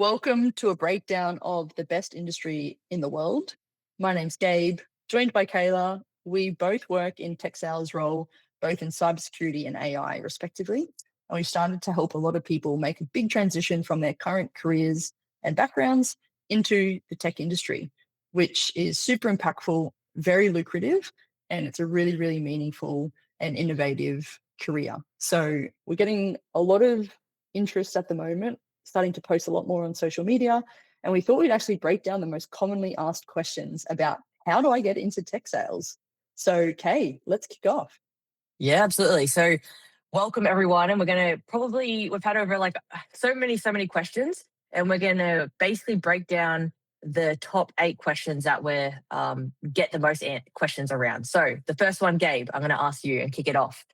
Welcome to a breakdown of the best industry in the world. My name's Gabe, joined by Kayla. We both work in tech sales role, both in cybersecurity and AI, respectively. And we've started to help a lot of people make a big transition from their current careers and backgrounds into the tech industry, which is super impactful, very lucrative, and it's a really, really meaningful and innovative career. So we're getting a lot of interest at the moment, starting to post a lot more on social media. And we thought we'd actually break down the most commonly asked questions about how do I get into tech sales? So, Kay, let's kick off. Yeah, absolutely. So, welcome everyone, and we've had over like so many questions, and we're gonna basically break down the top 8 questions that we're get the most questions around. So, the first one, Gabe, I'm gonna ask you and kick it off.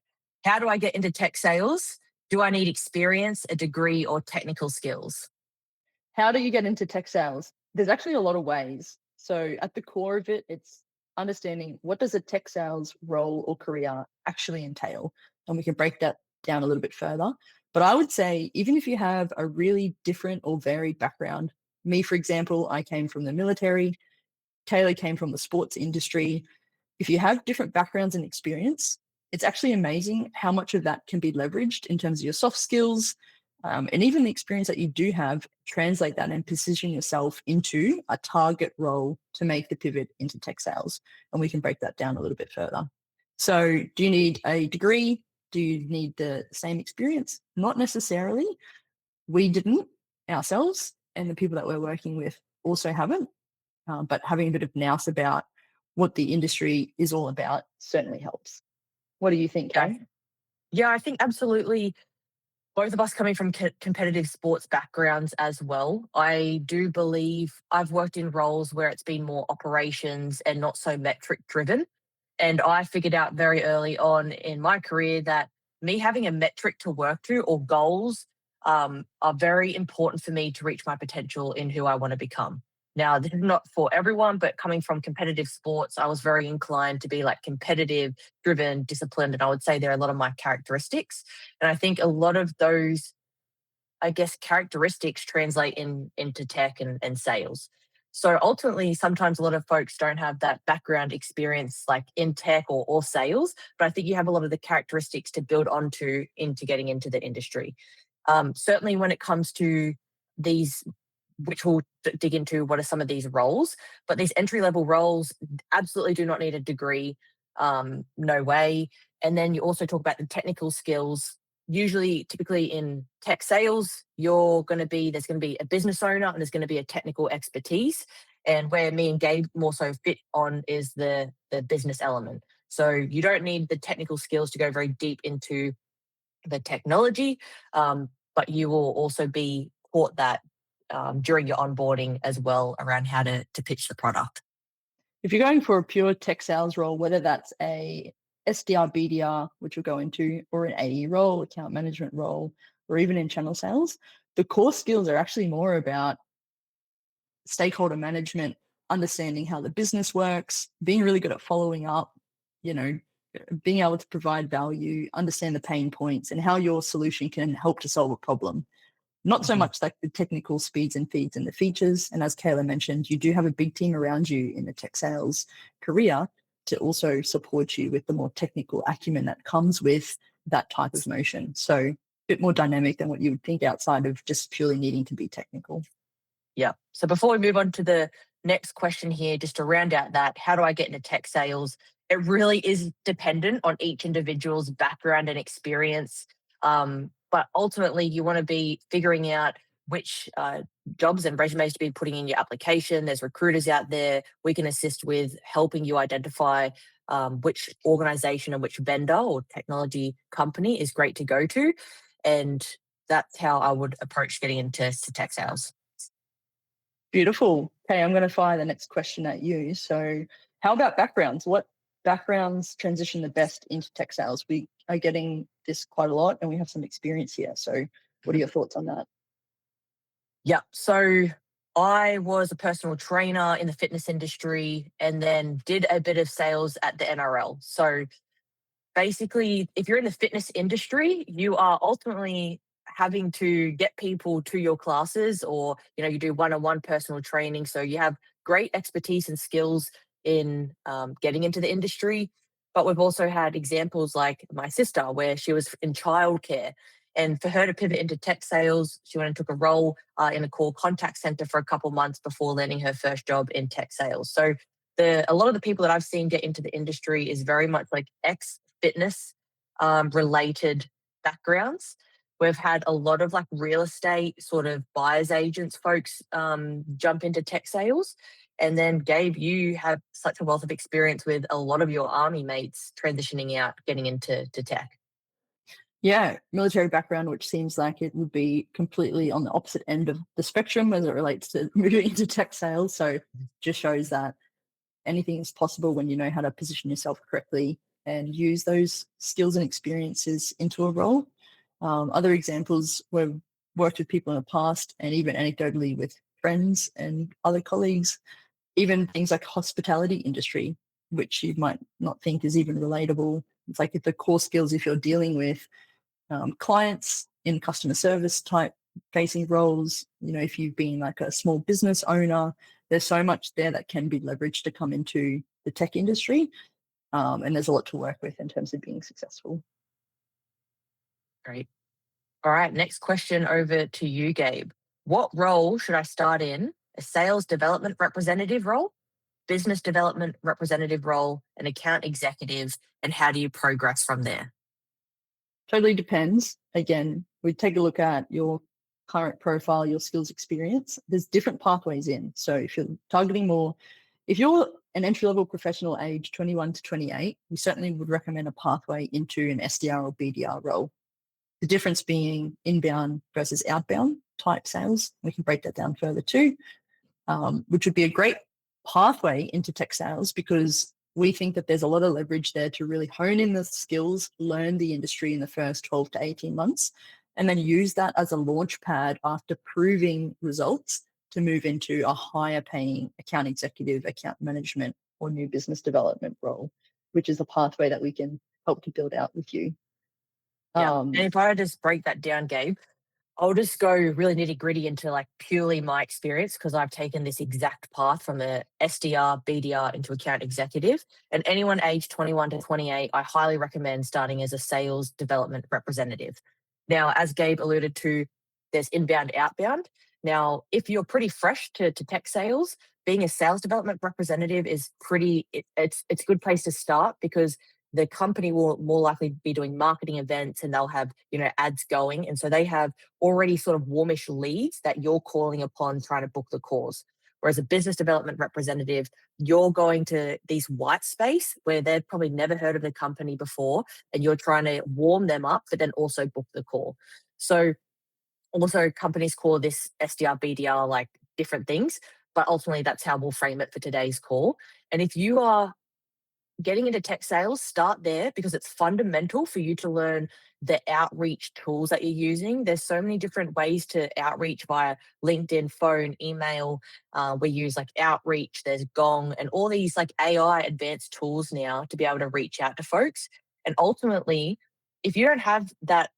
How do I get into tech sales? Do I need experience, a degree, or technical skills? How do you get into tech sales? There's actually a lot of ways. So, at the core of it, it's understanding what does a tech sales role or career actually entail? And we can break that down a little bit further. But I would say, even if you have a really different or varied background, me, for example, I came from the military, Taylor came from the sports industry. If you have different backgrounds and experience, it's actually amazing how much of that can be leveraged in terms of your soft skills, and even the experience that you do have, translate that and position yourself into a target role to make the pivot into tech sales. And we can break that down a little bit further. So, do you need a degree? Do you need the same experience? Not necessarily. We didn't ourselves, and the people that we're working with also haven't. But having a bit of nous about what the industry is all about certainly helps. What do you think, Yeah, Kay? yeah, I think absolutely. Both of us coming from competitive sports backgrounds as well. I do believe I've worked in roles where it's been more operations and not so metric driven. And I figured out very early on in my career that me having a metric to work to or goals are very important for me to reach my potential in who I want to become. Now, this is not for everyone, but coming from competitive sports, I was very inclined to be like competitive, driven, disciplined. And I would say there are a lot of my characteristics. And I think a lot of those, I guess, characteristics translate into tech and sales. So ultimately, sometimes a lot of folks don't have that background experience like in tech or sales, but I think you have a lot of the characteristics to build onto into getting into the industry. Certainly, when it comes to these, which we'll dig into, what are some of these roles? But these entry level roles absolutely do not need a degree. No way. And then you also talk about the technical skills. Usually, typically in tech sales, there's going to be a business owner and there's going to be a technical expertise. And where me and Gabe more so fit on is the business element. So you don't need the technical skills to go very deep into the technology, but you will also be taught that during your onboarding as well around how to pitch the product. If you're going for a pure tech sales role, whether that's a SDR, BDR, which we'll go into, or an AE role, account management role, or even in channel sales, the core skills are actually more about stakeholder management, understanding how the business works, being really good at following up, you know, being able to provide value, understand the pain points, and how your solution can help to solve a problem. Not so Mhm. much like the technical speeds and feeds and the features. And as Kayla mentioned, you do have a big team around you in the tech sales career to also support you with the more technical acumen that comes with that type of motion. So a bit more dynamic than what you would think outside of just purely needing to be technical. Yeah. So before we move on to the next question here, just to round out that, how do I get into tech sales? It really is dependent on each individual's background and experience. But ultimately, you want to be figuring out which jobs and resumes to be putting in your application. There's recruiters out there. We can assist with helping you identify which organization and which vendor or technology company is great to go to. And that's how I would approach getting into tech sales. Beautiful. Okay, I'm going to fire the next question at you. So, how about backgrounds? What backgrounds transition the best into tech sales? We are getting this quite a lot and we have some experience here. So, what are your thoughts on that? Yeah. So I was a personal trainer in the fitness industry and then did a bit of sales at the NRL. So basically, if you're in the fitness industry, you are ultimately having to get people to your classes, or you do one-on-one personal training, so you have great expertise and skills in getting into the industry. But we've also had examples like my sister where she was in childcare, and for her to pivot into tech sales, she went and took a role in a call contact center for a couple months before landing her first job in tech sales. So a lot of the people that I've seen get into the industry is very much like ex fitness related backgrounds. We've had a lot of like real estate sort of buyers agents folks jump into tech sales. And then, Gabe, you have such a wealth of experience with a lot of your army mates transitioning out, getting into tech. Yeah, military background, which seems like it would be completely on the opposite end of the spectrum as it relates to moving into tech sales. So just shows that anything is possible when you know how to position yourself correctly and use those skills and experiences into a role. Other examples, we've worked with people in the past and even anecdotally with friends and other colleagues, even things like hospitality industry, which you might not think is even relatable. It's like the core skills if you're dealing with clients in customer service type facing roles. If you've been like a small business owner, there's so much there that can be leveraged to come into the tech industry. And there's a lot to work with in terms of being successful. Great. All right, next question over to you, Gabe. What role should I start in? A sales development representative role, business development representative role, an account executive, and how do you progress from there? Totally depends. Again, we take a look at your current profile, your skills experience. There's different pathways in. So if you're targeting more, if you're an entry level professional age 21 to 28, we certainly would recommend a pathway into an SDR or BDR role. The difference being inbound versus outbound type sales. We can break that down further too, which would be a great pathway into tech sales because we think that there's a lot of leverage there to really hone in the skills, learn the industry in the first 12 to 18 months, and then use that as a launch pad after proving results to move into a higher paying account executive, account management, or new business development role, which is a pathway that we can help to build out with you. Yeah. And Um, if I just break that down, Gabe, I'll just go really nitty gritty into like purely my experience because I've taken this exact path from a SDR, BDR into account executive. And anyone aged 21 to 28, I highly recommend starting as a sales development representative. Now, as Gabe alluded to, there's inbound, outbound. Now, if you're pretty fresh to tech sales, being a sales development representative is it's a good place to start because the company will more likely be doing marketing events and they'll have ads going, and so they have already sort of warmish leads that you're calling upon trying to book the calls. Whereas a business development representative, you're going to these white space where they've probably never heard of the company before, and you're trying to warm them up, but then also book the call. So also companies call this SDR, BDR like different things, but ultimately that's how we'll frame it for today's call. And if you are getting into tech sales, start there because it's fundamental for you to learn the outreach tools that you're using. There's so many different ways to outreach via LinkedIn, phone, email. We use like Outreach, there's Gong, and all these like AI advanced tools now to be able to reach out to folks. And ultimately, if you don't have that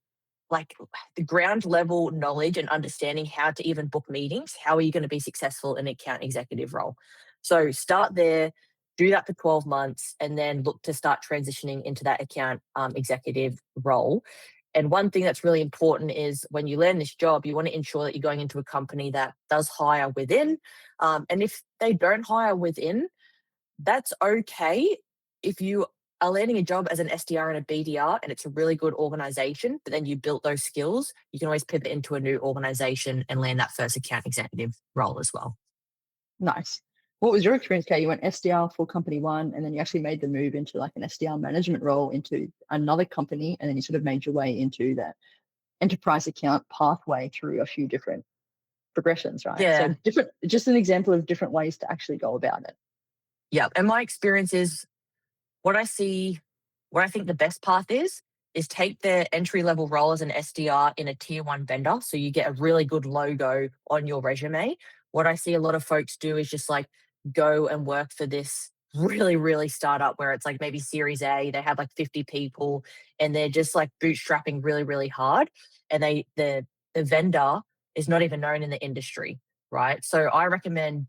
like the ground level knowledge and understanding how to even book meetings, how are you going to be successful in an account executive role? So start there, do that for 12 months, and then look to start transitioning into that account executive role. And one thing that's really important is when you land this job, you want to ensure that you're going into a company that does hire within. And if they don't hire within, that's okay. If you are landing a job as an SDR and a BDR and it's a really good organization, but then you built those skills, you can always pivot into a new organization and land that first account executive role as well. Nice. What was your experience, Kate? You went SDR for company one, and then you actually made the move into like an SDR management role into another company, and then you sort of made your way into that enterprise account pathway through a few different progressions, right? So Yeah. different, just an example of different ways to actually go about it. Yeah. And my experience is what I see, what I think the best path is take the entry level role as an SDR in a tier one vendor. So you get a really good logo on your resume. What I see a lot of folks do is just like go and work for this really, really startup where it's like maybe Series A, they have like 50 people and they're just like bootstrapping really, really hard. And the vendor is not even known in the industry, right? So I recommend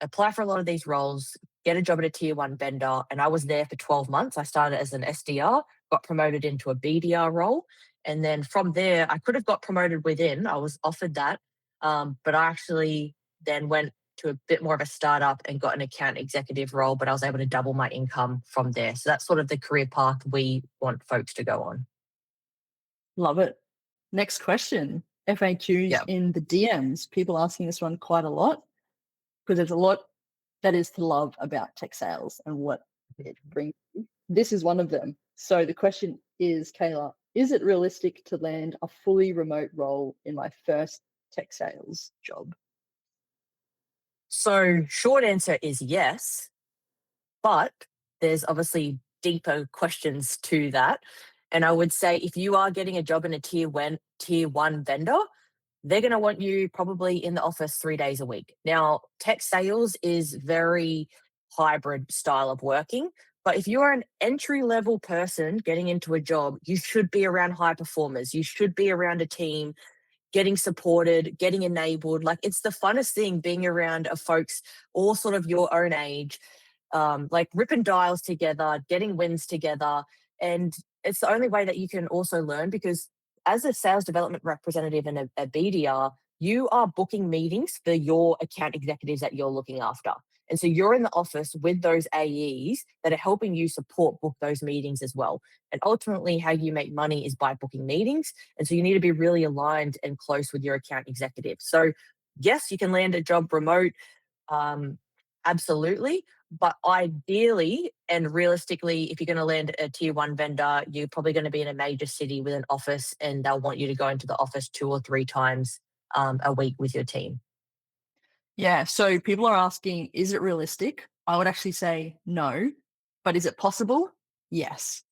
apply for a lot of these roles, get a job at a tier one vendor. And I was there for 12 months. I started as an SDR, got promoted into a BDR role. And then from there, I could have got promoted within. I was offered that. But I actually then went to a bit more of a startup and got an account executive role, but I was able to double my income from there. So that's sort of the career path we want folks to go on. Love it. Next question. FAQs Yeah. in the DMs. People asking this one quite a lot because there's a lot that is to love about tech sales and what it brings you. This is one of them. So the question is, Kayla, is it realistic to land a fully remote role in my first tech sales job? So short answer is yes. But there's obviously deeper questions to that. And I would say if you are getting a job in a tier one vendor, they're going to want you probably in the office 3 days a week. Now, tech sales is very hybrid style of working. But if you're an entry level person getting into a job, you should be around high performers. You should be around a team getting supported, getting enabled. Like it's the funnest thing being around a folks all sort of your own age, like ripping dials together, getting wins together. And it's the only way that you can also learn because as a sales development representative and a BDR, you are booking meetings for your account executives that you're looking after. And so you're in the office with those AEs that are helping you support book those meetings as well. And ultimately, how you make money is by booking meetings. And so you need to be really aligned and close with your account executive. So, yes, you can land a job remote. Um, Absolutely. But ideally and realistically, if you're going to land a tier one vendor, you're probably going to be in a major city with an office and they'll want you to go into the office 2 or 3 times a week with your team. Yeah. So people are asking, is it realistic? I would actually say no. But is it possible? Yes.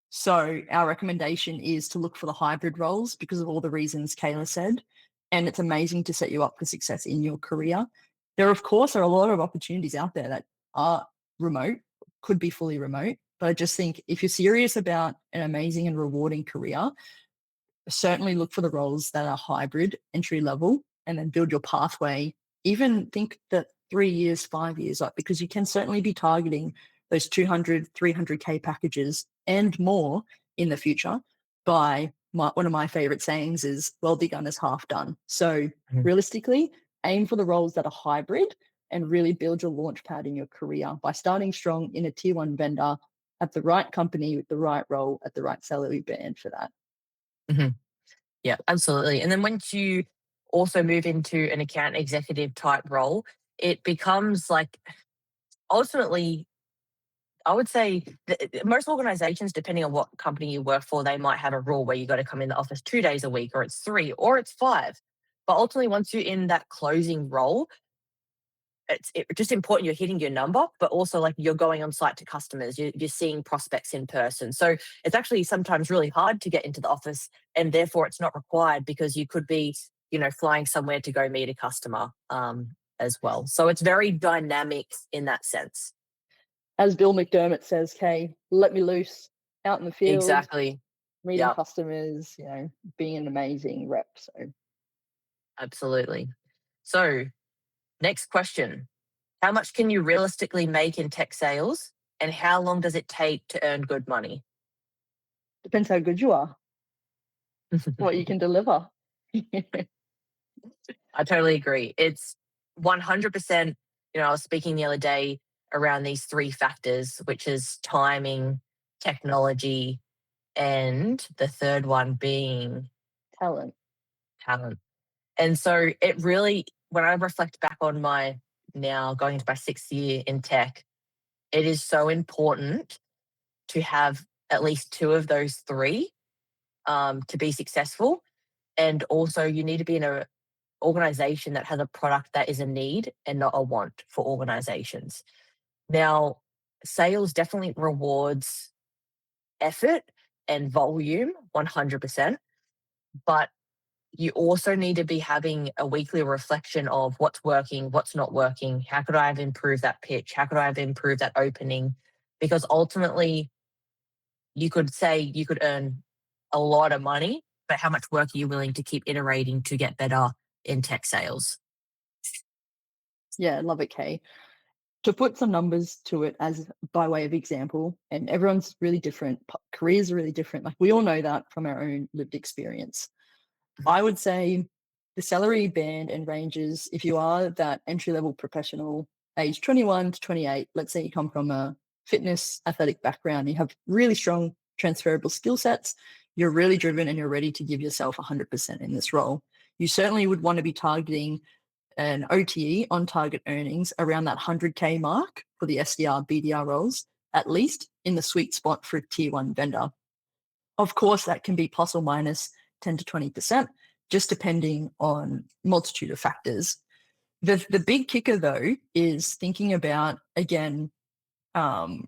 So our recommendation is to look for the hybrid roles because of all the reasons Kayla said. And it's amazing to set you up for success in your career. There, of course, are a lot of opportunities out there that are remote, could be fully remote. But I just think if you're serious about an amazing and rewarding career, certainly look for the roles that are hybrid, entry level, and then build your pathway. Even think that 3 years, 5 years up, because you can certainly be targeting those 200, 300K packages and more in the future by one of my favorite sayings is well begun is half done. So Mhm. realistically, aim for the roles that are hybrid and really build your launch pad in your career by starting strong in a tier one vendor at the right company with the right role at the right salary band for that. Mhm. Yeah, absolutely. And then once you also move into an account executive type role, it becomes like ultimately I would say most organizations, depending on what company you work for, they might have a rule where you got to come in the office 2 days a week, or it's three, or it's five. But ultimately, once you're in that closing role, it's just important you're hitting your number, but also like you're going on site to customers, you're seeing prospects in person. So it's actually sometimes really hard to get into the office, and therefore it's not required because you could be, flying somewhere to go meet a customer as well. So it's very dynamic in that sense. As Bill McDermott says, Kay, let me loose out in the field, Exactly. meeting Yeah. customers, being an amazing rep. So Absolutely. So, next question. How much can you realistically make in tech sales and how long does it take to earn good money? depends how good you are, what you can deliver. I totally agree. It's 100%. I was speaking the other day around these three factors, which is timing, technology, and the third one being Talent. talent. And so it really, when I reflect back on my now going into my 6th year in tech, it is so important to have at least two of those three to be successful. And also, you need to be in an organization that has a product that is a need and not a want for organizations. Now, sales definitely rewards effort and volume 100%, but you also need to be having a weekly reflection of what's working, what's not working. How could I have improved that pitch? How could I have improved that opening? Because ultimately, you could say you could earn a lot of money, but how much work are you willing to keep iterating to get better in tech sales? Yeah, I love it, Kay. To put some numbers to it as by way of example, and everyone's really different, careers are really different. Like we all know that from our own lived experience. Mhm. I would say the salary band and ranges, if you are that entry level professional, age 21 to 28, let's say you come from a fitness athletic background, you have really strong transferable skill sets, you're really driven and you're ready to give yourself 100% in this role. You certainly would want to be targeting an OTE, on target earnings, around that 100K mark for the SDR, BDR roles, at least in the sweet spot for a tier one vendor. Of course, that can be plus or minus 10 to 20%, just depending on multitude of factors. The big kicker though is thinking about again um,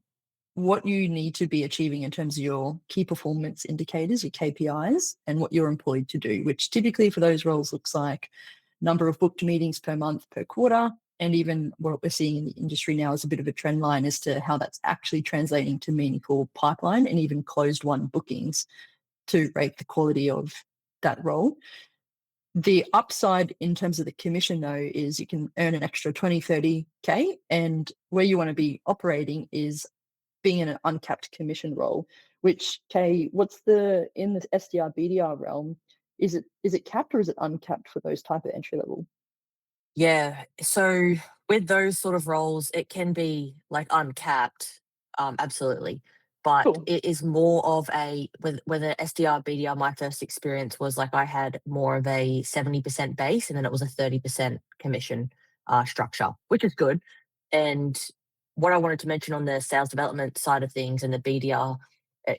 what you need to be achieving in terms of your key performance indicators, your KPIs, and what you're employed to do, which typically for those roles looks like number of booked meetings per month, per quarter, and even what we're seeing in the industry now is a bit of a trend line as to how that's actually translating to meaningful pipeline and even closed won bookings to rate the quality of that role. The upside in terms of the commission, though, is you can earn an extra 20, 30K. And where you want to be operating is being in an uncapped commission role, which, Kay, what's the, in the SDR, BDR realm, is it capped or is it uncapped for those type of entry level? Yeah. So with those sort of roles, it can be like uncapped, absolutely. But Cool. it is more of a with an SDR, BDR, my first experience was like I had more of a 70% base and then it was a 30% commission structure, which is good. And what I wanted to mention on the sales development side of things and the BDR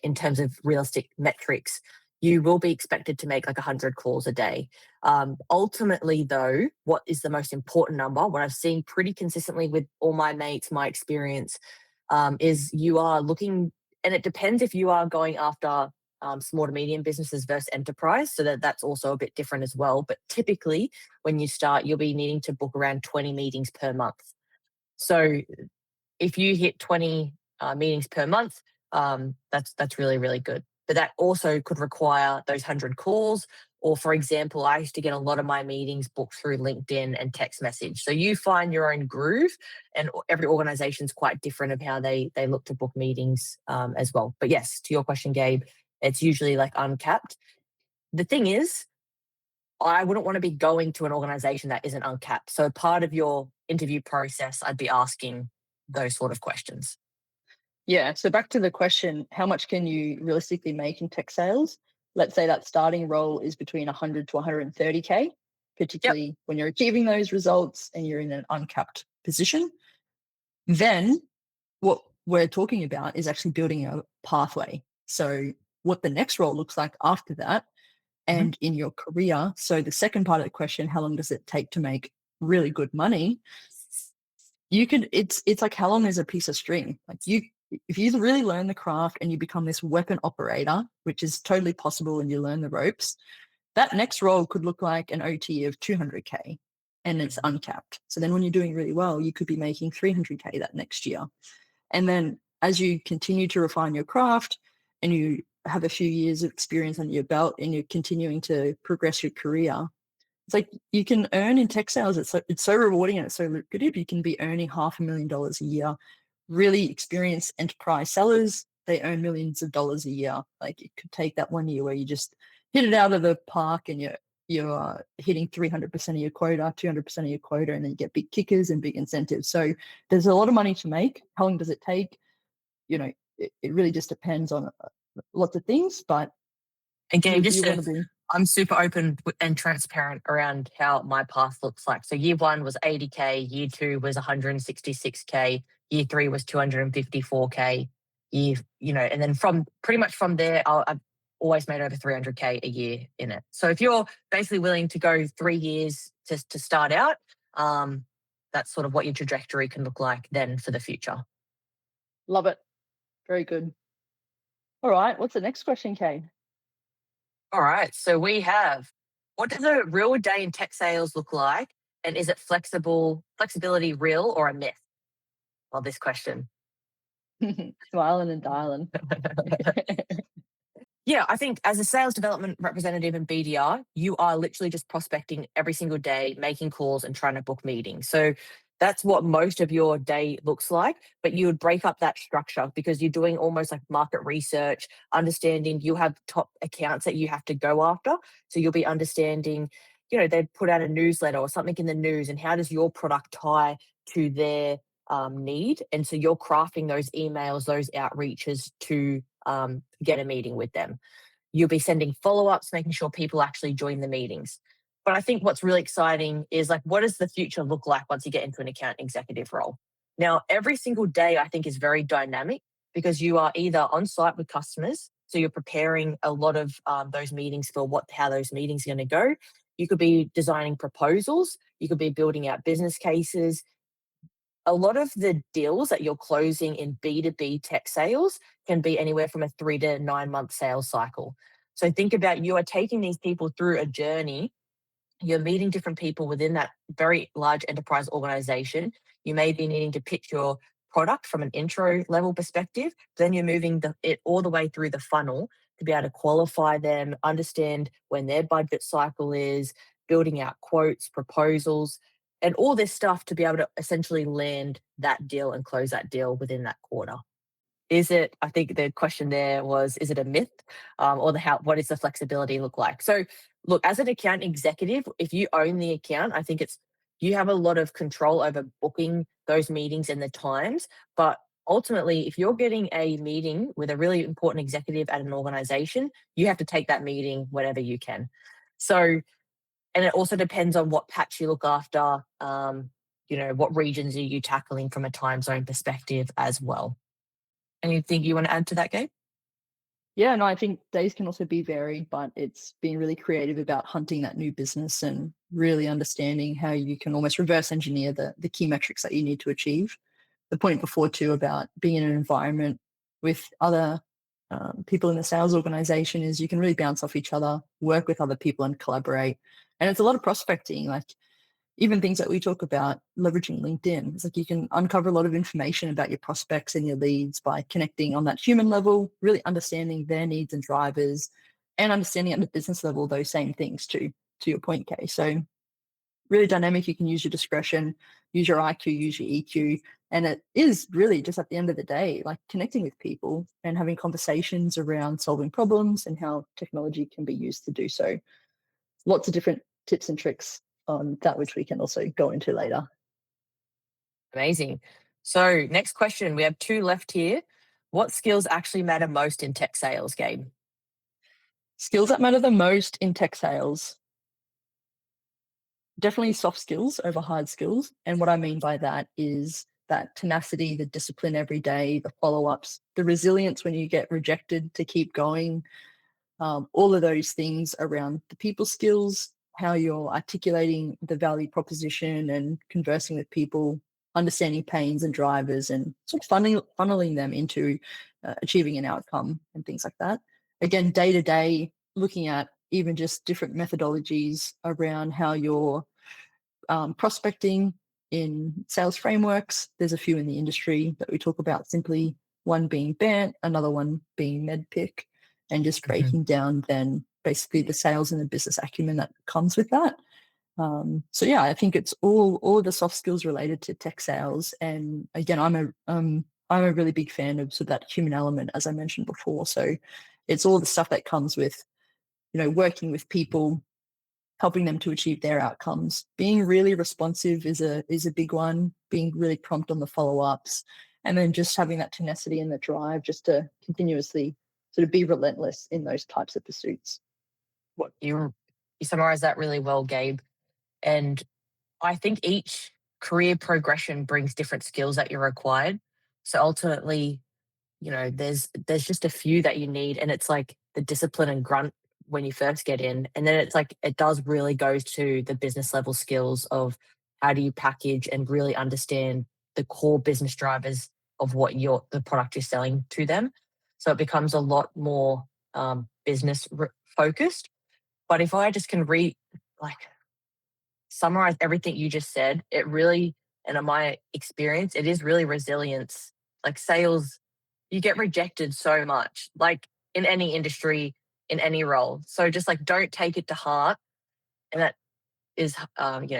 in terms of realistic metrics, you will be expected to make like 100 calls a day. Ultimately, though, what is the most important number, what I've seen pretty consistently with all my mates, my experience, is you are looking, and it depends if you are going after small to medium businesses versus enterprise, so that's also a bit different as well. But typically, when you start, you'll be needing to book around 20 meetings per month. So if you hit 20 meetings per month, that's really, really good. But that also could require those 100 calls. Or, for example, I used to get a lot of my meetings booked through LinkedIn and text message. So you find your own groove, and every organization is quite different of how they look to book meetings as well. But yes, to your question, Gabe, it's usually like uncapped. The thing is, I wouldn't want to be going to an organization that isn't uncapped. So part of your interview process, I'd be asking those sort of questions. Yeah. So back to the question, how much can you realistically make in tech sales? Let's say that starting role is between 100 to 130K, Yep. particularly when you're achieving those results and you're in an uncapped position. Then what we're talking about is actually building a pathway. So what the next role looks like after that Mhm. and in your career. So the second part of the question, how long does it take to make really good money? You can it's like how long is a piece of string? Like you if you really learn the craft and you become this weapon operator, which is totally possible and you learn the ropes, that next role could look like an OT of 200K and it's Mhm. uncapped. So then when you're doing really well, you could be making 300K that next year. And then as you continue to refine your craft and you have a few years of experience under your belt and you're continuing to progress your career, it's like you can earn in tech sales. It's so rewarding and it's so lucrative. You can be earning $500,000 a year. Really experienced enterprise sellers, they earn millions of dollars a year. Like it could take that 1 year where you just hit it out of the park and you're hitting 300% of your quota, 200% of your quota, and then you get big kickers and big incentives. So there's a lot of money to make. How long does it take? It really just depends on lots of things, but And Gabe, you just you to, want to be. I'm super open and transparent around how my path looks like. So year one was 80K, year two was 166K, year three was 254K, and then from pretty much from there, I've always made over 300K a year in it. So if you're basically willing to go 3 years to start out, that's sort of what your trajectory can look like then for the future. Love it. Very good. All right. What's the next question, Kay? All right. So we have What does a real day in tech sales look like? And is it flexibility real or a myth? Well, this question. Smiling and dialing. Yeah, I think as a sales development representative in BDR, you are literally just prospecting every single day, making calls and trying to book meetings. So that's what most of your day looks like. But you would break up that structure because you're doing almost like market research, understanding you have top accounts that you have to go after. So you'll be understanding, they put out a newsletter or something in the news, and how does your product tie to their need? And so you're crafting those emails, those outreaches to get a meeting with them. You'll be sending follow ups, making sure people actually join the meetings. But I think what's really exciting is like, what does the future look like once you get into an account executive role? Now, every single day I think is very dynamic because you are either on site with customers, so you're preparing a lot of those meetings for how those meetings are going to go. You could be designing proposals, you could be building out business cases. A lot of the deals that you're closing in B2B tech sales can be anywhere from a 3 to 9 month sales cycle. So think about, you are taking these people through a journey. You're meeting different people within that very large enterprise organization. You may be needing to pitch your product from an intro level perspective. Then you're moving it all the way through the funnel to be able to qualify them, understand when their budget cycle is, building out quotes, proposals, and all this stuff to be able to essentially land that deal and close that deal within that quarter. I think the question there was, is it a myth, or what does the flexibility look like? So look, as an account executive, if you own the account, I think you have a lot of control over booking those meetings and the times. But ultimately, if you're getting a meeting with a really important executive at an organization, you have to take that meeting whenever you can. So, and it also depends on what patch you look after, what regions are you tackling from a time zone perspective as well. Anything you want to add to that, Gabe? Yeah, no, I think days can also be varied, but it's being really creative about hunting that new business and really understanding how you can almost reverse engineer the key metrics that you need to achieve. The point before too about being in an environment with other people in the sales organization is you can really bounce off each other, work with other people and collaborate. And it's a lot of prospecting. Like even things that we talk about leveraging LinkedIn. It's like you can uncover a lot of information about your prospects and your leads by connecting on that human level, really understanding their needs and drivers, and understanding at the business level those same things too, to your point, Kay. So really dynamic, you can use your discretion, use your IQ, use your EQ. And it is really just at the end of the day, like connecting with people and having conversations around solving problems and how technology can be used to do so. Lots of different tips and tricks on that, which we can also go into later. Amazing. So, next question. We have two left here. What skills actually matter most in tech sales, Gabe? Skills that matter the most in tech sales, definitely soft skills over hard skills. And what I mean by that is that tenacity, the discipline every day, the follow ups, the resilience when you get rejected to keep going, all of those things around the people skills, how you're articulating the value proposition and conversing with people, understanding pains and drivers, and sort of funneling them into achieving an outcome and things like that. Again, day to day, looking at even just different methodologies around how you're prospecting in sales frameworks. There's a few in the industry that we talk about simply, one being BANT, another one being MEDDPICC, and just Mhm. breaking down then basically the sales and the business acumen that comes with that. So yeah, I think it's all of the soft skills related to tech sales. And again, I'm a really big fan of sort of that human element, as I mentioned before. So it's all the stuff that comes with, working with people, helping them to achieve their outcomes. Being really responsive is a big one. Being really prompt on the follow ups, and then just having that tenacity and the drive just to continuously sort of be relentless in those types of pursuits. What you summarized that really well, Gabe. And I think each career progression brings different skills that you're required. So ultimately, there's just a few that you need, and it's like the discipline and grunt when you first get in, and then it's like it does really go to the business level skills of how do you package and really understand the core business drivers of the product you're selling to them. So it becomes a lot more business focused. But if I just can like summarize everything you just said, it really, and in my experience, it is really resilience. Like sales, you get rejected so much, like in any industry, in any role. So just like don't take it to heart. And that is,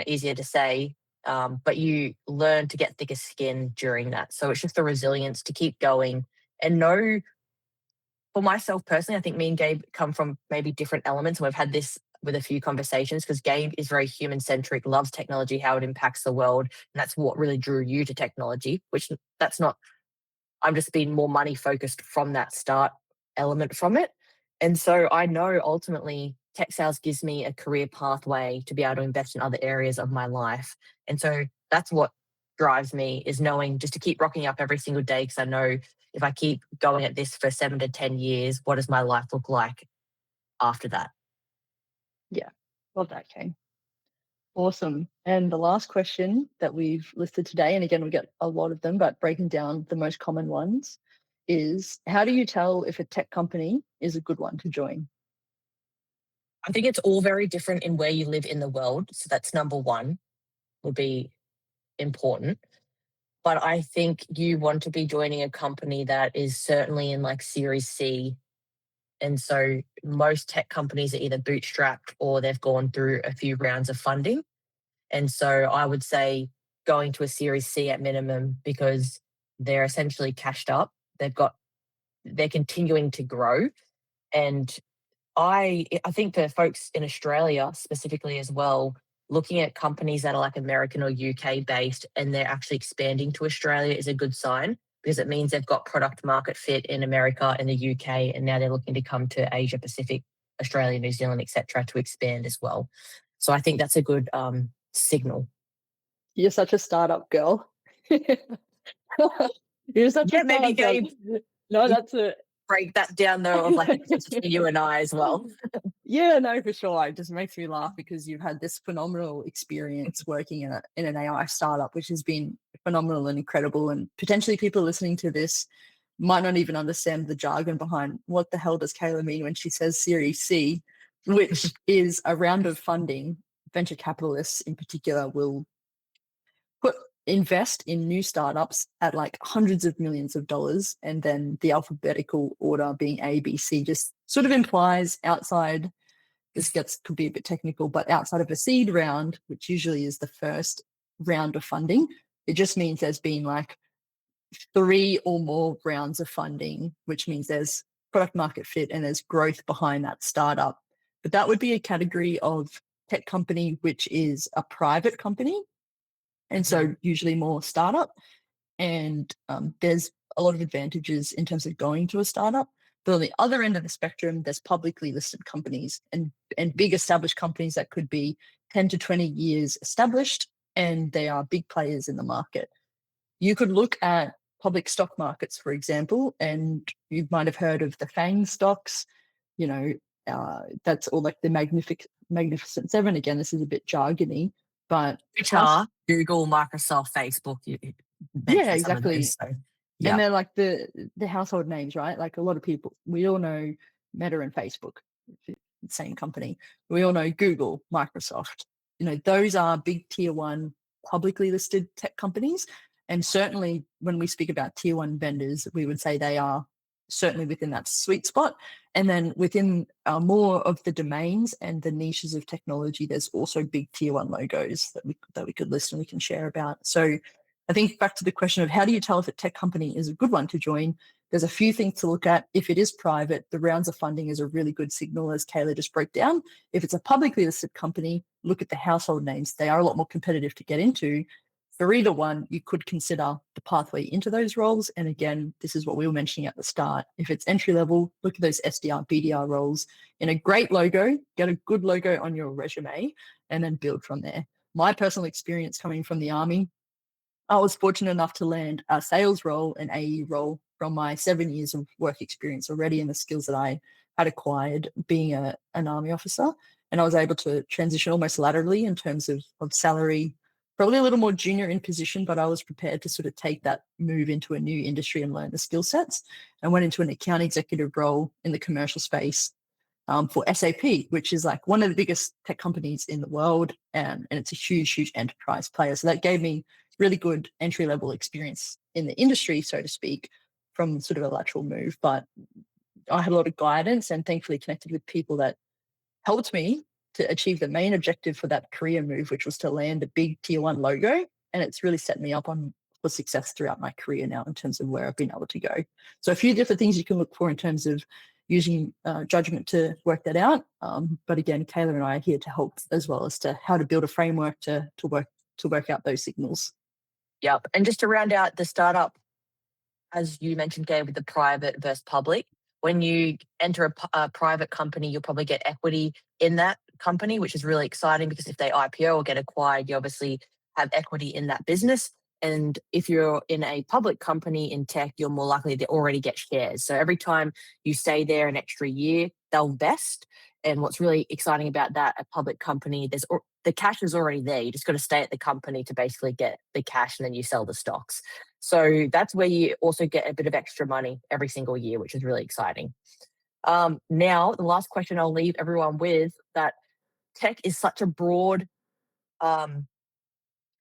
easier to say, but you learn to get thicker skin during that. So it's just the resilience to keep going and know. For myself personally, I think me and Gabe come from maybe different elements. We've had this with a few conversations because Gabe is very human centric, loves technology, how it impacts the world. And that's what really drew you to technology, which that's not, I'm just being more money focused from that start element from it. And so I know ultimately tech sales gives me a career pathway to be able to invest in other areas of my life. And so that's what drives me is knowing just to keep rocking up every single day because I know if I keep going at this for 7 to 10 years, what does my life look like after that? Yeah, love that, Kane. Awesome. And the last question that we've listed today, and again, we get a lot of them, but breaking down the most common ones is how do you tell if a tech company is a good one to join? I think it's all very different in where you live in the world. So that's number one, would be important. But I think you want to be joining a company that is certainly in like Series C. And so most tech companies are either bootstrapped or they've gone through a few rounds of funding. And so I would say going to a Series C at minimum because they're essentially cashed up. They're continuing to grow. And I think for folks in Australia specifically as well, looking at companies that are like American or UK based and they're actually expanding to Australia is a good sign because it means they've got product market fit in America and the UK, and now they're looking to come to Asia Pacific, Australia, New Zealand, etc., to expand as well. So I think that's a good signal. You're such a startup girl. You're such a Yeah, maybe startup girl. Gabe, No, you that's it. break that down though of like the difference between you and I as well. Yeah, no, for sure. It just makes me laugh because you've had this phenomenal experience working in an AI startup, which has been phenomenal and incredible. And potentially people listening to this might not even understand the jargon behind what the hell does Kayla mean when she says Series C, which is a round of funding. Venture capitalists in particular will put invest in new startups at like hundreds of millions of dollars, and then the alphabetical order being A, B, C just sort of implies outside, this gets could be a bit technical, but outside of a seed round, which usually is the first round of funding, it just means there's been like three or more rounds of funding, which means there's product market fit and there's growth behind that startup. But that would be a category of tech company which is a private company, and so usually more startup. And there's a lot of advantages in terms of going to a startup. But on the other end of the spectrum, there's publicly listed companies and big established companies that could be 10 to 20 years established, and they are big players in the market. You could look at public stock markets, for example, and you might have heard of the FANG stocks. You know, that's all like the Magnificent Seven. Again, this is a bit jargony, but Which house, are Google, Microsoft, Facebook. You yeah, mentioned some of those. exactly. So, And yeah. they're like the household names, right? Like a lot of people, we all know Meta and Facebook, same company. We all know Google, Microsoft. You know, those are big tier one publicly listed tech companies. And certainly when we speak about tier one vendors, we would say they are certainly within that sweet spot. And then within more of the domains and the niches of technology, there's also big tier one logos that we could list and we can share about. So I think back to the question of how do you tell if a tech company is a good one to join? There's a few things to look at. If it is private, the rounds of funding is a really good signal, as Kayla just broke down. If it's a publicly listed company, look at the household names. They are a lot more competitive to get into. For either one, you could consider the pathway into those roles. And again, this is what we were mentioning at the start. If it's entry level, look at those SDR, BDR roles in a great logo, get a good logo on your resume, and then build from there. My personal experience coming from the Army, I was fortunate enough to land a sales role, an AE role from my 7 years of work experience already and the skills that I had acquired being an army officer. And I was able to transition almost laterally in terms of salary, probably a little more junior in position, but I was prepared to sort of take that move into a new industry and learn the skill sets, and went into an account executive role in the commercial space for SAP, which is like one of the biggest tech companies in the world, and it's a huge, huge enterprise player. So that gave me really good entry level experience in the industry, so to speak, from sort of a lateral move. But I had a lot of guidance and thankfully connected with people that helped me to achieve the main objective for that career move, which was to land a big tier one logo. And it's really set me up on for success throughout my career now in terms of where I've been able to go. So a few different things you can look for in terms of using judgment to work that out. But again, Kayla and I are here to help as well as to how to build a framework to work out those signals. Yep. And just to round out the startup, as you mentioned, Gabe, with the private versus public, when you enter a private company, you'll probably get equity in that company, which is really exciting because if they IPO or get acquired, you obviously have equity in that business. And if you're in a public company in tech, you're more likely to already get shares. So every time you stay there an extra year, they'll vest. And what's really exciting about that, a public company, the cash is already there. You just got to stay at the company to basically get the cash and then you sell the stocks. So that's where you also get a bit of extra money every single year, which is really exciting. Now, the last question I'll leave everyone with that tech is um,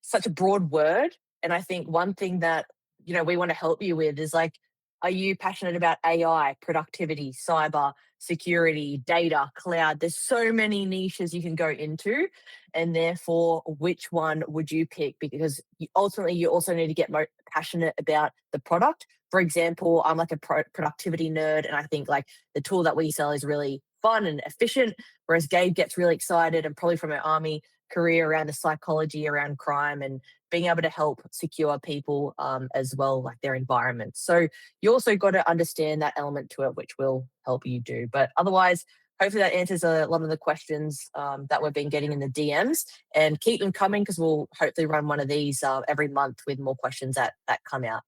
such a broad word. And I think one thing that, we want to help you with is like, are you passionate about AI, productivity, cyber, security, data, cloud? There's so many niches you can go into. And therefore, which one would you pick? Because ultimately, you also need to get more passionate about the product. For example, I'm like a productivity nerd, and I think like the tool that we sell is really fun and efficient. Whereas Gabe gets really excited, and probably from her army career around the psychology around crime and being able to help secure people as well, like their environment. So you also got to understand that element to it, which will help you do. But otherwise, hopefully that answers a lot of the questions that we've been getting in the DMs, and keep them coming because we'll hopefully run one of these every month with more questions that come out.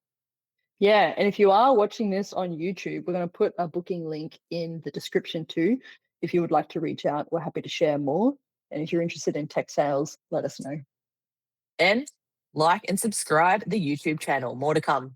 Yeah, and if you are watching this on YouTube, we're going to put a booking link in the description too. If you would like to reach out, we're happy to share more. And if you're interested in tech sales, let us know. And like and subscribe the YouTube channel. More to come.